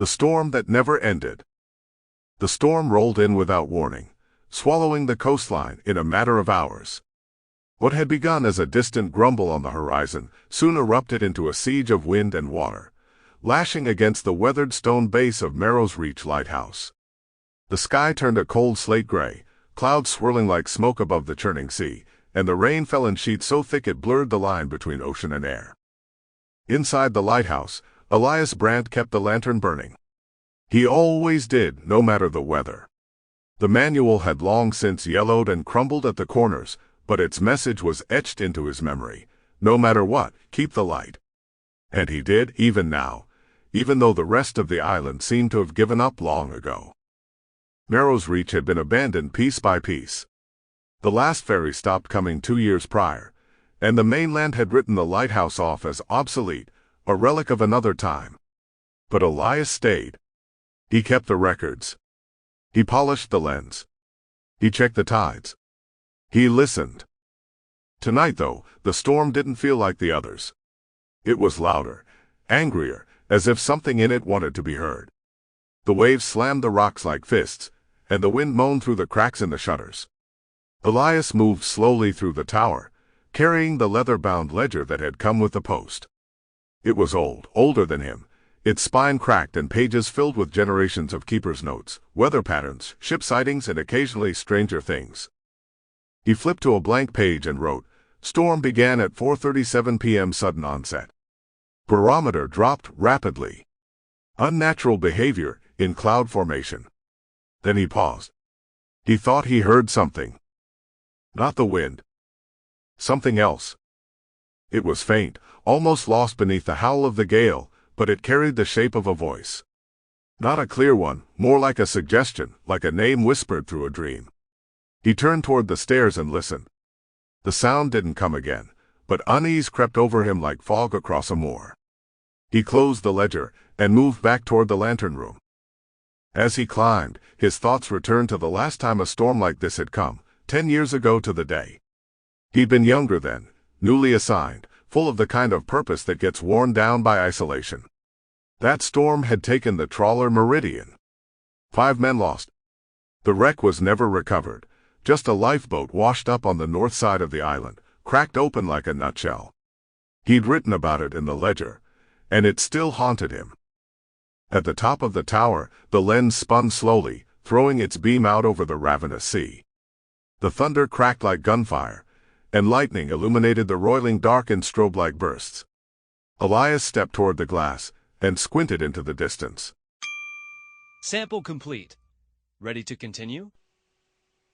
The storm that never ended. The storm rolled in without warning, swallowing the coastline in a matter of hours. What had begun as a distant grumble on the horizon soon erupted into a siege of wind and water, lashing against the weathered stone base of Merrow's Reach Lighthouse. The sky turned a cold slate gray, clouds swirling like smoke above the churning sea, and the rain fell in sheets so thick it blurred the line between ocean and air. Inside the lighthouse, Elias Brandt kept the lantern burning. He always did, no matter the weather. The manual had long since yellowed and crumbled at the corners, but its message was etched into his memory. No matter what, keep the light. And he did, even now, even though the rest of the island seemed to have given up long ago. Merrow's Reach had been abandoned piece by piece. The last ferry stopped coming 2 years prior, and the mainland had written the lighthouse off as obsolete, a relic of another time. But Elias stayed. He kept the records. He polished the lens. He checked the tides. He listened. Tonight, though, the storm didn't feel like the others. It was louder, angrier, as if something in it wanted to be heard. The waves slammed the rocks like fists, and the wind moaned through the cracks in the shutters. Elias moved slowly through the tower, carrying the leather-bound ledger that had come with the post. It was old, older than him, its spine cracked and pages filled with generations of keepers' notes, weather patterns, ship sightings, and occasionally stranger things. He flipped to a blank page and wrote, "Storm began at 4:37 p.m. sudden onset. Barometer dropped rapidly. Unnatural behavior in cloud formation." Then he paused. He thought he heard something. Not the wind. Something else. It was faint, almost lost beneath the howl of the gale, but it carried the shape of a voice. Not a clear one, more like a suggestion, like a name whispered through a dream. He turned toward the stairs and listened. The sound didn't come again, but unease crept over him like fog across a moor. He closed the ledger and moved back toward the lantern room. As he climbed, his thoughts returned to the last time a storm like this had come, 10 years ago to the day. He'd been younger then, newly assigned, full of the kind of purpose that gets worn down by isolation. That storm had taken the trawler Meridian. 5 men lost. The wreck was never recovered, just a lifeboat washed up on the north side of the island, cracked open like a nutshell. He'd written about it in the ledger, and it still haunted him. At the top of the tower, the lens spun slowly, throwing its beam out over the ravenous sea. The thunder cracked like gunfire, and lightning illuminated the roiling dark in strobe-like bursts. Elias stepped toward the glass and squinted into the distance. Sample complete. Ready to continue?